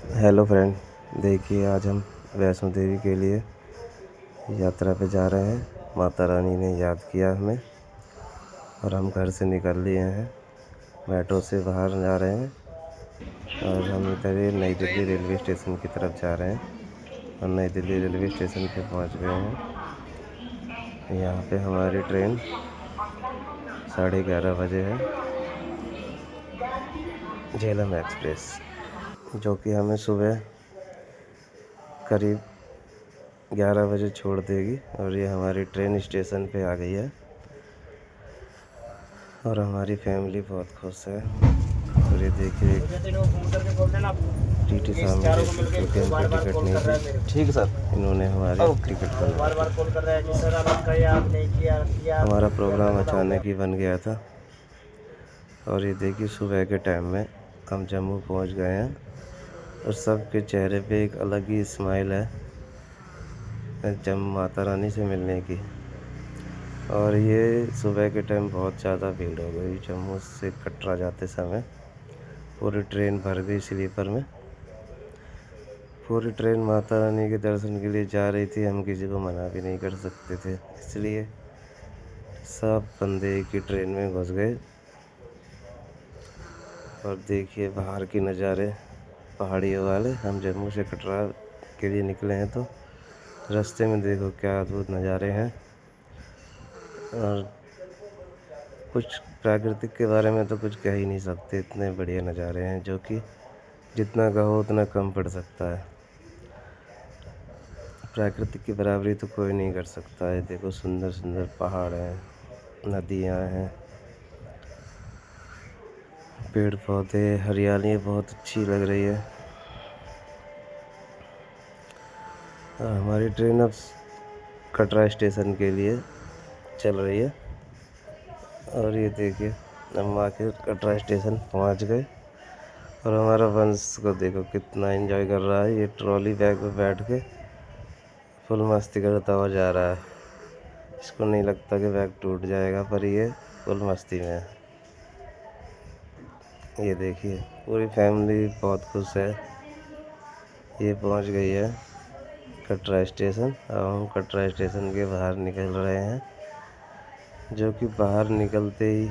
Hello friend, देखिए आज हम वैष्णो देवी के लिए यात्रा पे जा रहे हैं। माता रानी ने याद किया हमें और हम घर से निकल लिए हैं। मेट्रो से बाहर जा रहे हैं और हम इधर ही नई दिल्ली रेलवे स्टेशन की तरफ जा रहे हैं और नई दिल्ली रेलवे स्टेशन पे पहुंच गए हैं। यहाँ पे हमारी ट्रेन 11:30 बजे है, झेलम एक्सप्रेस, जो कि हमें सुबह करीब 11 बजे छोड़ देगी। और ये हमारी ट्रेन स्टेशन पे आ गई है और हमारी फैमिली बहुत खुश है। और ये देखिए टीटी साहब क्योंकि हमको टिकट नहीं थी। ठीक सर, इन्होंने हमारे टिकट बनवाया। हमारा प्रोग्राम अचानक ही बन गया था और ये देखिए सुबह के टाइम में हम जम्मू पहुंच गए हैं और सबके चेहरे पे एक अलग ही स्माइल है जम्मू माता रानी से मिलने की। और ये सुबह के टाइम बहुत ज़्यादा भीड़ हो गई। जम्मू से कटरा जाते समय पूरी ट्रेन भर गई स्लीपर में। पूरी ट्रेन माता रानी के दर्शन के लिए जा रही थी। हम किसी को मना भी नहीं कर सकते थे, इसलिए सब बंदे एक ही ट्रेन में घुस गए। और देखिए बाहर के नज़ारे पहाड़ियों वाले। हम जम्मू से कटरा के लिए निकले हैं तो रास्ते में देखो क्या अद्भुत नज़ारे हैं। और कुछ प्राकृतिक के बारे में तो कुछ कह ही नहीं सकते, इतने बढ़िया नज़ारे हैं जो कि जितना कहो उतना कम पड़ सकता है। प्राकृतिक की बराबरी तो कोई नहीं कर सकता है। देखो सुंदर सुंदर पहाड़ हैं, नदियाँ हैं, पेड़ पौधे, हरियाली बहुत अच्छी लग रही है। और हमारी ट्रेन अब कटरा स्टेशन के लिए चल रही है। और ये देखिए हम आके कटरा स्टेशन पहुंच गए और हमारा वंश को देखो कितना एंजॉय कर रहा है। ये ट्रॉली बैग पे बैठ के फुल मस्ती करता हुआ जा रहा है। इसको नहीं लगता कि बैग टूट जाएगा, पर ये फुल मस्ती में है। ये देखिए पूरी फैमिली बहुत खुश है। ये पहुंच गई है कटरा स्टेशन। अब हम कटरा स्टेशन के बाहर निकल रहे हैं, जो कि बाहर निकलते ही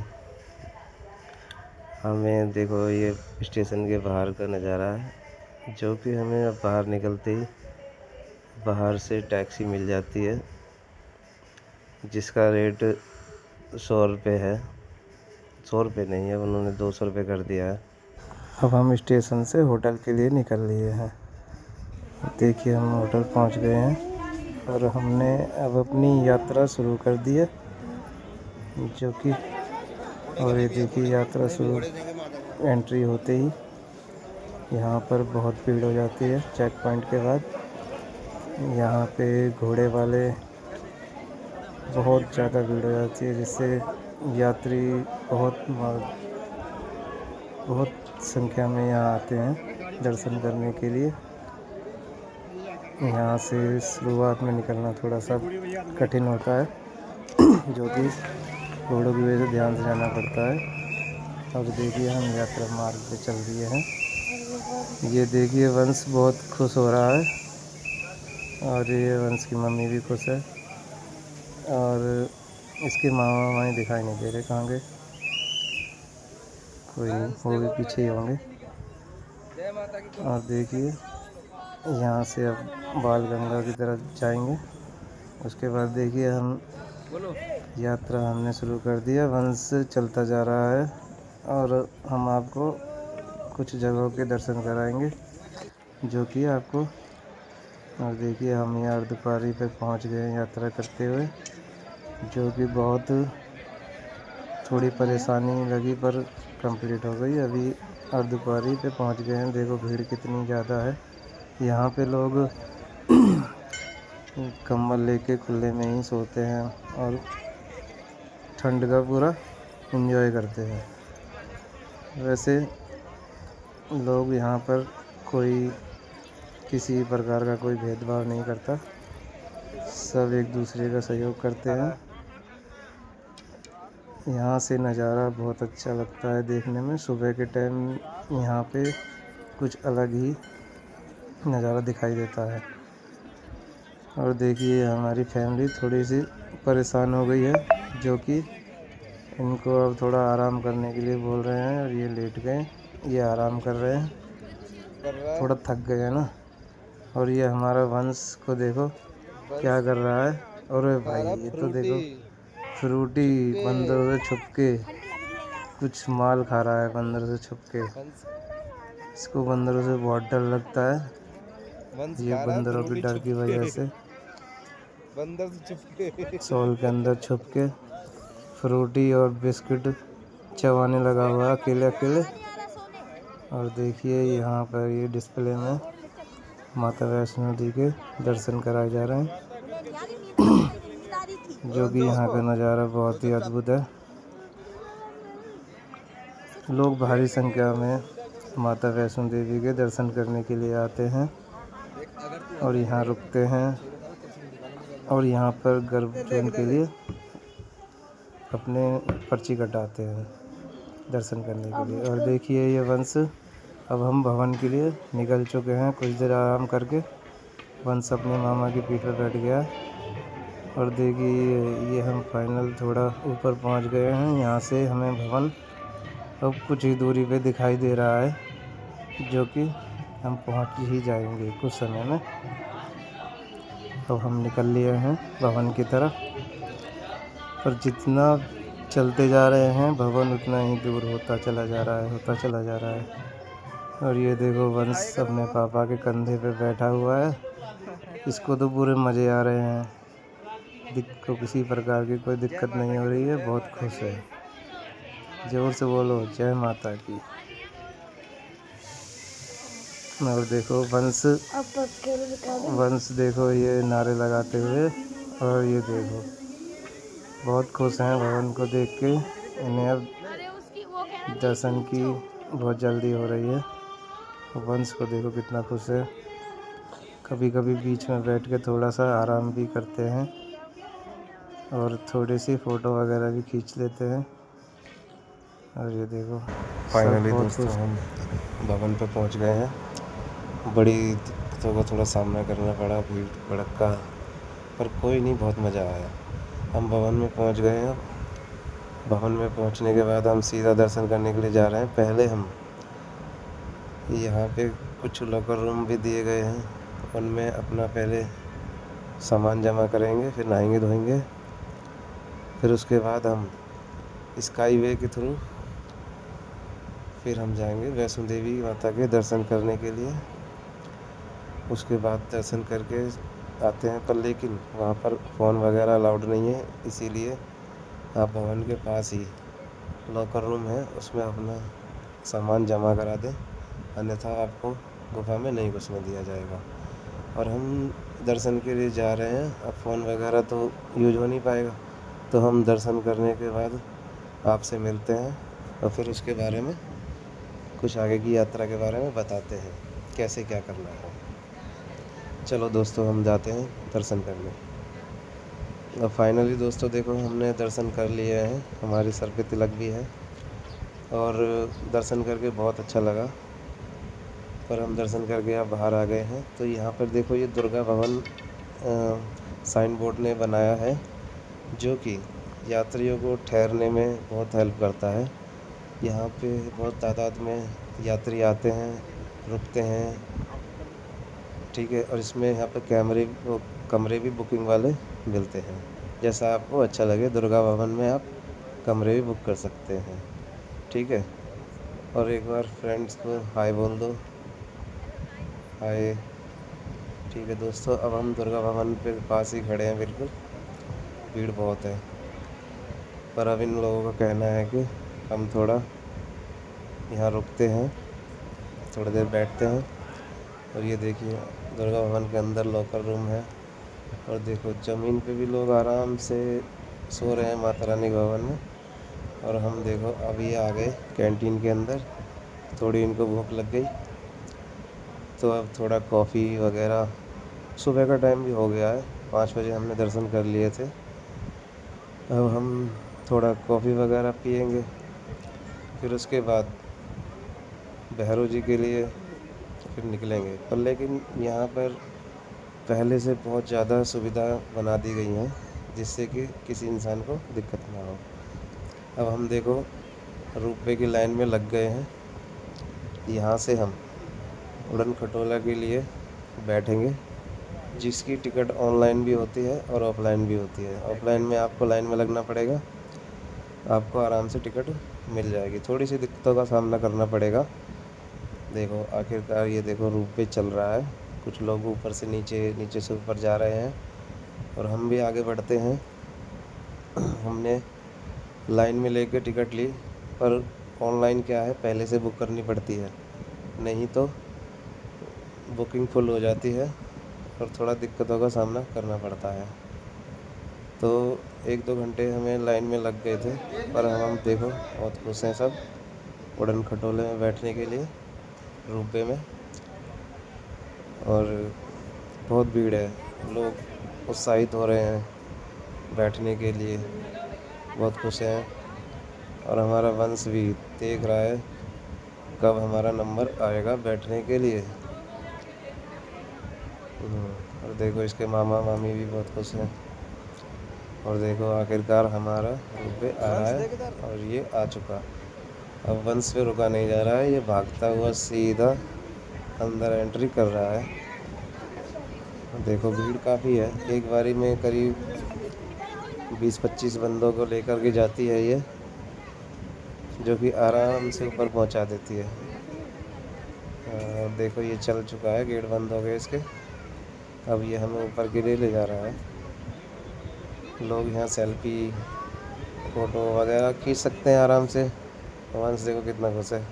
हमें देखो ये स्टेशन के बाहर का नज़ारा है, जो कि हमें अब बाहर निकलते ही बाहर से टैक्सी मिल जाती है, जिसका रेट 100 रुपये है। 100 रुपये नहीं है, उन्होंने 200 रुपये कर दिया है। अब हम स्टेशन से होटल के लिए निकल लिए हैं। देखिए हम होटल पहुंच गए हैं और हमने अब अपनी यात्रा शुरू कर दी है, जो कि और ये देखिए यात्रा शुरू एंट्री होते ही यहाँ पर बहुत भीड़ हो जाती है। चेक पॉइंट के बाद यहाँ पे घोड़े वाले बहुत ज़्यादा भीड़ हो जाती है, जिससे यात्री बहुत संख्या में यहाँ आते हैं दर्शन करने के लिए। यहाँ से शुरुआत में निकलना थोड़ा सा कठिन होता है, जो कि घोड़ों की वजह से ध्यान से जाना पड़ता है। और देखिए हम यात्रा मार्ग पे चल दिए हैं। ये देखिए वंश बहुत खुश हो रहा है और ये वंश की मम्मी भी खुश है और इसके मामा मामी दिखाई नहीं दे रहे, कहाँ गए? कोई नहीं, वो भी पीछे ही होंगे। और देखिए यहाँ से अब बाल गंगा की तरफ जाएंगे। उसके बाद देखिए हम यात्रा हमने शुरू कर दिया। वंश चलता जा रहा है और हम आपको कुछ जगहों के दर्शन कराएंगे, जो कि आपको। और देखिए हम यहाँ अर्धकुंवारी पे पहुँच गए यात्रा करते हुए, जो कि बहुत थोड़ी परेशानी लगी पर कंप्लीट हो गई। अभी अर्धकुंवारी पे पहुँच गए हैं। देखो भीड़ कितनी ज़्यादा है। यहाँ पे लोग कंबल लेके खुले में ही सोते हैं और ठंड का पूरा एंजॉय करते हैं। वैसे लोग यहाँ पर कोई किसी प्रकार का कोई भेदभाव नहीं करता, सब एक दूसरे का सहयोग करते हैं। यहाँ से नज़ारा बहुत अच्छा लगता है देखने में। सुबह के टाइम यहाँ पे कुछ अलग ही नज़ारा दिखाई देता है। और देखिए हमारी फैमिली थोड़ी सी परेशान हो गई है, जो कि इनको अब थोड़ा आराम करने के लिए बोल रहे हैं और ये लेट गए, ये आराम कर रहे हैं, थोड़ा थक गए हैं ना। और ये हमारा वंश को देखो क्या कर रहा है। और भाई ये तो देखो फ्रूटी बंदरों से छुप के कुछ माल खा रहा है, बंदर से छुप के। इसको बंदरों से बहुत डर लगता है, ये बंदरों के डर की वजह से बंदर से छुप के सॉल के अंदर छुप के फ्रूटी और बिस्किट चबाने लगा हुआ है अकेले अकेले। और देखिए यहाँ पर ये डिस्प्ले में माता वैष्णो देवी के दर्शन कराए जा रहे हैं, जो कि यहाँ का नज़ारा बहुत ही अद्भुत है। लोग भारी संख्या में माता वैष्णो देवी के दर्शन करने के लिए आते हैं और यहाँ रुकते हैं और यहाँ पर गर्भजून के लिए अपने पर्ची कटाते हैं दर्शन करने के लिए। और देखिए ये वंश, अब हम भवन के लिए निकल चुके हैं। कुछ देर आराम करके वंश अपने मामा की पीठ पर बैठ गया। और देखिए ये हम फाइनल थोड़ा ऊपर पहुंच गए हैं। यहाँ से हमें भवन अब कुछ ही दूरी पे दिखाई दे रहा है, जो कि हम पहुंच ही जाएंगे कुछ समय में। अब हम निकल लिए हैं भवन की तरफ। और जितना चलते जा रहे हैं भवन उतना ही दूर होता चला जा रहा है। और ये देखो वंश अपने पापा के कंधे पे बैठा हुआ है, इसको तो पूरे मज़े आ रहे हैं, को किसी प्रकार की कोई दिक्कत नहीं हो रही है, बहुत खुश है। जोर से बोलो जय माता की। और देखो वंश देखो ये नारे लगाते हुए, और ये देखो बहुत खुश हैं भवन को देख के। इन्हें अब दर्शन की बहुत जल्दी हो रही है। वंश को देखो कितना खुश है। कभी कभी बीच में बैठ के थोड़ा सा आराम भी करते हैं और थोड़ी सी फ़ोटो वगैरह भी खींच लेते हैं। और ये देखो फाइनली दोस्तों हम भवन पे पहुंच गए हैं। बड़ी दिक्कतों का थोड़ा सामना करना पड़ा, भीड़ भड़का, पर कोई नहीं, बहुत मज़ा आया। हम भवन में पहुंच गए हैं। भवन में पहुंचने के बाद हम सीधा दर्शन करने के लिए जा रहे हैं। पहले हम यहाँ पे कुछ लॉकर रूम भी दिए गए हैं, उनमें अपना पहले सामान जमा करेंगे, फिर नहाएंगे धोएंगे, फिर उसके बाद हम स्काई वे के थ्रू फिर हम जाएंगे वैष्णो देवी माता के दर्शन करने के लिए। उसके बाद दर्शन करके आते हैं, पर लेकिन वहाँ पर फ़ोन वगैरह अलाउड नहीं है, इसीलिए आप भवन के पास ही लॉकर रूम है, उसमें अपना सामान जमा करा दें, अन्यथा आपको गुफा में नहीं घुसने दिया जाएगा। और हम दर्शन के लिए जा रहे हैं, अब फ़ोन वगैरह तो यूज हो नहीं पाएगा, तो हम दर्शन करने के बाद आपसे मिलते हैं और फिर उसके बारे में कुछ आगे की यात्रा के बारे में बताते हैं, कैसे क्या करना है। चलो दोस्तों हम जाते हैं दर्शन करने। अब फाइनली दोस्तों देखो हमने दर्शन कर लिए हैं, हमारी सर पे तिलक भी है और दर्शन करके बहुत अच्छा लगा। पर हम दर्शन करके अब बाहर आ गए हैं। तो यहाँ पर देखो ये दुर्गा भवन साइन बोर्ड ने बनाया है, जो कि यात्रियों को ठहरने में बहुत हेल्प करता है। यहाँ पे बहुत तादाद में यात्री आते हैं, रुकते हैं, ठीक है। और इसमें यहाँ पे कमरे भी बुकिंग वाले मिलते हैं, जैसा आपको अच्छा लगे। दुर्गा भवन में आप कमरे भी बुक कर सकते हैं, ठीक है। और एक बार फ्रेंड्स को हाय बोल दो, हाय, ठीक है दोस्तों। अब हम दुर्गा भवन पे पास ही खड़े हैं, बिल्कुल भीड़ बहुत है, पर अब इन लोगों का कहना है कि हम थोड़ा यहाँ रुकते हैं, थोड़ी देर बैठते हैं। और ये देखिए दुर्गा भवन के अंदर लॉकर रूम है, और देखो ज़मीन पे भी लोग आराम से सो रहे हैं माता रानी भवन में। और हम देखो अभी आ गए कैंटीन के अंदर, थोड़ी इनको भूख लग गई, तो अब थोड़ा कॉफ़ी वगैरह, सुबह का टाइम भी हो गया है, 5 बजे हमने दर्शन कर लिए थे। अब हम थोड़ा कॉफ़ी वगैरह पिएंगे, फिर उसके बाद भैरव जी के लिए फिर निकलेंगे। पर लेकिन यहाँ पर पहले से बहुत ज़्यादा सुविधा बना दी गई हैं, जिससे कि किसी इंसान को दिक्कत ना हो। अब हम देखो रोपवे की लाइन में लग गए हैं। यहाँ से हम उड़न खटोला के लिए बैठेंगे, जिसकी टिकट ऑनलाइन भी होती है और ऑफलाइन भी होती है। ऑफलाइन में आपको लाइन में लगना पड़ेगा, आपको आराम से टिकट मिल जाएगी। थोड़ी सी दिक्कतों का सामना करना पड़ेगा। देखो आखिरकार ये देखो रोपवे चल रहा है, कुछ लोग ऊपर से नीचे, नीचे से ऊपर जा रहे हैं और हम भी आगे बढ़ते हैं। हमने लाइन में लेके टिकट ली, पर ऑनलाइन क्या है, पहले से बुक करनी पड़ती है, नहीं तो बुकिंग फुल हो जाती है और थोड़ा दिक्कतों का सामना करना पड़ता है। तो 1-2 घंटे हमें लाइन में लग गए थे, पर हम देखो बहुत खुश हैं सब उड़न खटोले में बैठने के लिए रोपवे में। और बहुत भीड़ है, लोग उत्साहित हो रहे हैं बैठने के लिए, बहुत खुश हैं। और हमारा वंश भी देख रहा है कब हमारा नंबर आएगा बैठने के लिए। और देखो इसके मामा मामी भी बहुत खुश हैं। और देखो आखिरकार हमारा रोपवे आ रहा है और ये आ चुका। अब वंश पे रुका नहीं जा रहा है, ये भागता हुआ सीधा अंदर एंट्री कर रहा है। देखो भीड़ काफ़ी है, एक बारी में करीब 20-25 बंदों को लेकर के जाती है ये, जो कि आराम से ऊपर पहुंचा देती है। देखो ये चल चुका है, गेट बंद हो गए इसके। अब ये हमें ऊपर के लिए ले जा रहा है। लोग यहाँ सेल्फी फ़ोटो वगैरह खींच सकते हैं आराम से। वंश देखो कितना खुश है।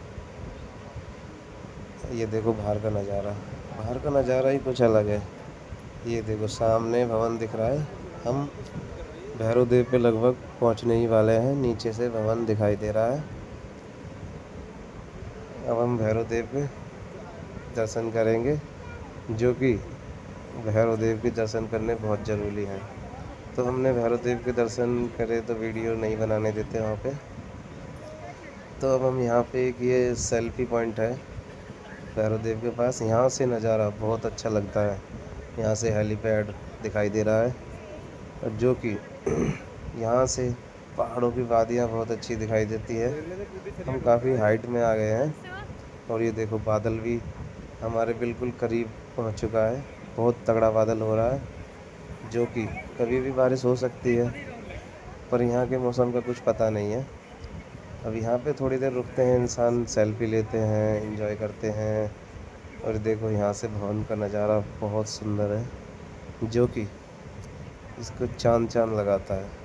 ये देखो बाहर का नज़ारा ही कुछ अलग है। ये देखो सामने भवन दिख रहा है। हम भैरव देव पे लगभग पहुंचने ही वाले हैं, नीचे से भवन दिखाई दे रहा है। अब हम भैरव देव के दर्शन करेंगे, जो कि भैरव देव के दर्शन करने बहुत ज़रूरी हैं। तो हमने भैरव देव के दर्शन करे तो वीडियो नहीं बनाने देते वहाँ पे। तो अब हम यहाँ पे एक ये सेल्फी पॉइंट है भैरव देव के पास, यहाँ से नज़ारा बहुत अच्छा लगता है। यहाँ से हेलीपैड दिखाई दे रहा है, और जो कि यहाँ से पहाड़ों की वादियाँ बहुत अच्छी दिखाई देती है। हम काफ़ी हाइट में आ गए हैं और ये देखो बादल भी हमारे बिल्कुल करीब पहुँच चुका है। बहुत तगड़ा बादल हो रहा है, जो कि कभी भी बारिश हो सकती है, पर यहाँ के मौसम का कुछ पता नहीं है। अब यहाँ पे थोड़ी देर रुकते हैं, इंसान सेल्फी लेते हैं, एंजॉय करते हैं। और देखो यहाँ से भवन का नज़ारा बहुत सुंदर है, जो कि इसको चांद लगाता है।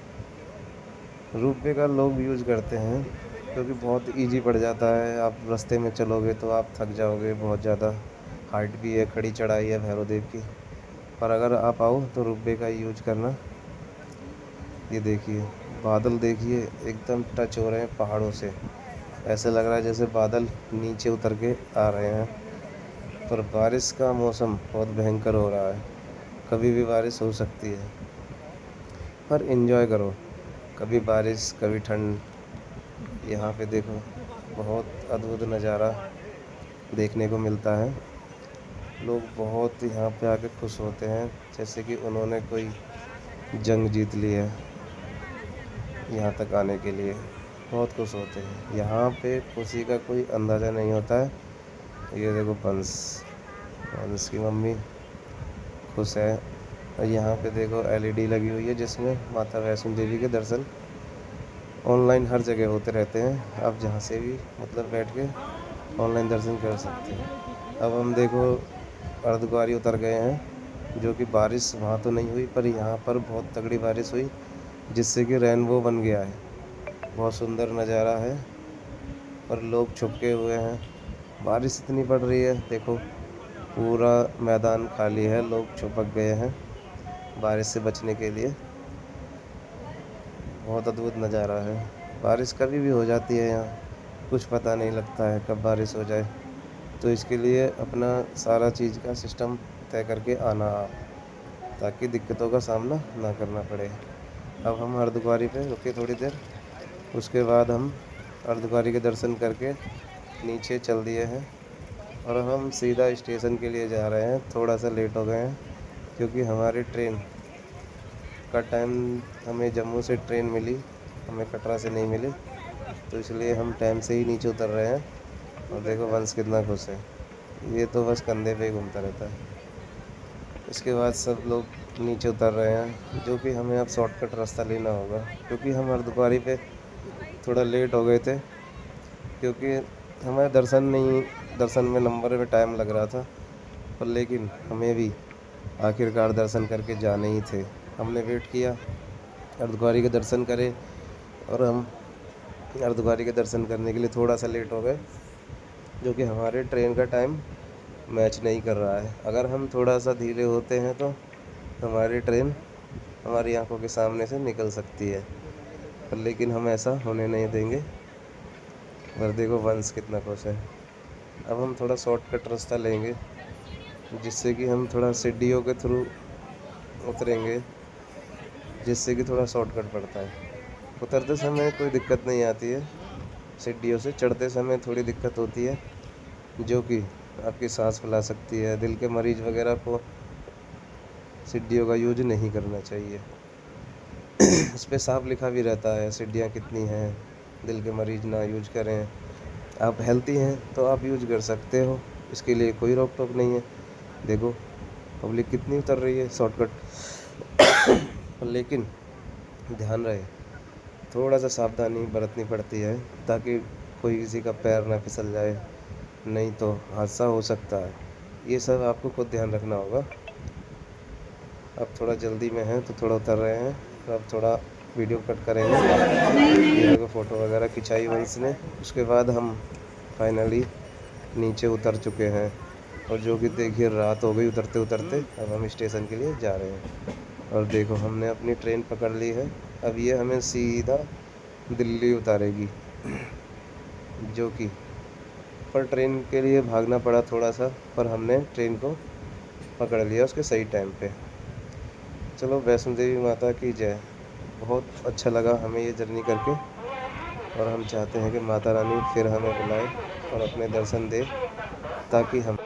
रोपवे का लोग यूज़ करते हैं क्योंकि बहुत इजी पड़ जाता है। आप रास्ते में चलोगे तो आप थक जाओगे, बहुत ज़्यादा हाइट भी है, खड़ी चढ़ाई है भैरव देव की। पर अगर आप आओ तो रोपवे का यूज करना। ये देखिए बादल, देखिए एकदम टच हो रहे हैं पहाड़ों से। ऐसे लग रहा है जैसे बादल नीचे उतर के आ रहे हैं। पर बारिश का मौसम बहुत भयंकर हो रहा है, कभी भी बारिश हो सकती है। पर एंजॉय करो, कभी बारिश कभी ठंड। यहाँ पे देखो बहुत अद्भुत नज़ारा देखने को मिलता है। लोग बहुत यहाँ पे आके खुश होते हैं, जैसे कि उन्होंने कोई जंग जीत ली है। यहाँ तक आने के लिए बहुत खुश होते हैं। यहाँ पे खुशी का कोई अंदाज़ा नहीं होता है। ये देखो पंस की मम्मी खुश है। और यहाँ पे देखो LED लगी हुई है, जिसमें माता वैष्णो देवी के दर्शन ऑनलाइन हर जगह होते रहते हैं। आप जहाँ से भी मतलब बैठ के ऑनलाइन दर्शन कर सकते हैं। अब हम देखो अर्धकुंवारी उतर गए हैं, जो कि बारिश वहाँ तो नहीं हुई, पर यहाँ पर बहुत तगड़ी बारिश हुई, जिससे कि रेनबो बन गया है। बहुत सुंदर नज़ारा है, पर लोग छुपके हुए हैं। बारिश इतनी पड़ रही है, देखो पूरा मैदान खाली है, लोग छुपक गए हैं बारिश से बचने के लिए। बहुत अद्भुत नज़ारा है। बारिश कभी भी हो जाती है यहाँ, कुछ पता नहीं लगता है कब बारिश हो जाए। तो इसके लिए अपना सारा चीज़ का सिस्टम तय करके आना, ताकि दिक्कतों का सामना ना करना पड़े। अब हम अर्धकुंवारी पे रुके थोड़ी देर, उसके बाद हम अर्धकुंवारी के दर्शन करके नीचे चल दिए हैं और हम सीधा स्टेशन के लिए जा रहे हैं। थोड़ा सा लेट हो गए हैं क्योंकि हमारी ट्रेन का टाइम, हमें जम्मू से ट्रेन मिली, हमें कटरा से नहीं मिली, तो इसलिए हम टाइम से ही नीचे उतर रहे हैं। और देखो वंश कितना खुश है, ये तो बस कंधे पे ही घूमता रहता है। इसके बाद सब लोग नीचे उतर रहे हैं, जो कि हमें अब शॉर्टकट रास्ता लेना होगा क्योंकि हम हरिद्वारी पे थोड़ा लेट हो गए थे, क्योंकि हमें दर्शन में नंबर में टाइम लग रहा था, पर लेकिन हमें भी आखिरकार दर्शन करके जाने ही थे। हमने वेट किया, हरिद्वारी के दर्शन करे, और हम हरिद्वारी के दर्शन करने के लिए थोड़ा सा लेट हो गए, जो कि हमारे ट्रेन का टाइम मैच नहीं कर रहा है। अगर हम थोड़ा सा धीरे होते हैं तो हमारी ट्रेन हमारी आंखों के सामने से निकल सकती है, पर लेकिन हम ऐसा होने नहीं देंगे। और देखो वंश कितना खुश है। अब हम थोड़ा शॉर्टकट रास्ता लेंगे, जिससे कि हम थोड़ा सीढ़ियों के थ्रू उतरेंगे, जिससे कि थोड़ा शॉर्टकट पड़ता है। उतरते समय कोई दिक्कत नहीं आती है, सीढ़ियों से चढ़ते समय थोड़ी दिक्कत होती है, जो कि आपकी सांस फैला सकती है। दिल के मरीज़ वगैरह को सीढ़ियों का यूज नहीं करना चाहिए। उस पर साफ लिखा भी रहता है सीढ़ियाँ कितनी हैं, दिल के मरीज़ ना यूज करें। आप हेल्थी हैं तो आप यूज कर सकते हो, इसके लिए कोई रोक टोक नहीं है। देखो पब्लिक कितनी उतर रही है शॉर्टकट। लेकिन ध्यान रहे, थोड़ा सा सावधानी बरतनी पड़ती है ताकि कोई किसी का पैर ना फिसल जाए, नहीं तो हादसा हो सकता है। ये सब आपको खुद ध्यान रखना होगा। अब थोड़ा जल्दी में है तो थोड़ा उतर रहे हैं, तो अब थोड़ा वीडियो कट करेंगे। ये देखो फ़ोटो वगैरह खिंचाई वंश ने। उसके बाद हम फाइनली नीचे उतर चुके हैं, और जो कि देखिए रात हो गई उतरते उतरते। अब हम स्टेशन के लिए जा रहे हैं, और देखो हमने अपनी ट्रेन पकड़ ली है। अब ये हमें सीधा दिल्ली उतारेगी, जो कि पर ट्रेन के लिए भागना पड़ा थोड़ा सा, पर हमने ट्रेन को पकड़ लिया उसके सही टाइम पे। चलो वैष्णो देवी माता की जय। बहुत अच्छा लगा हमें ये जर्नी करके, और हम चाहते हैं कि माता रानी फिर हमें बुलाए और अपने दर्शन दे, ताकि हम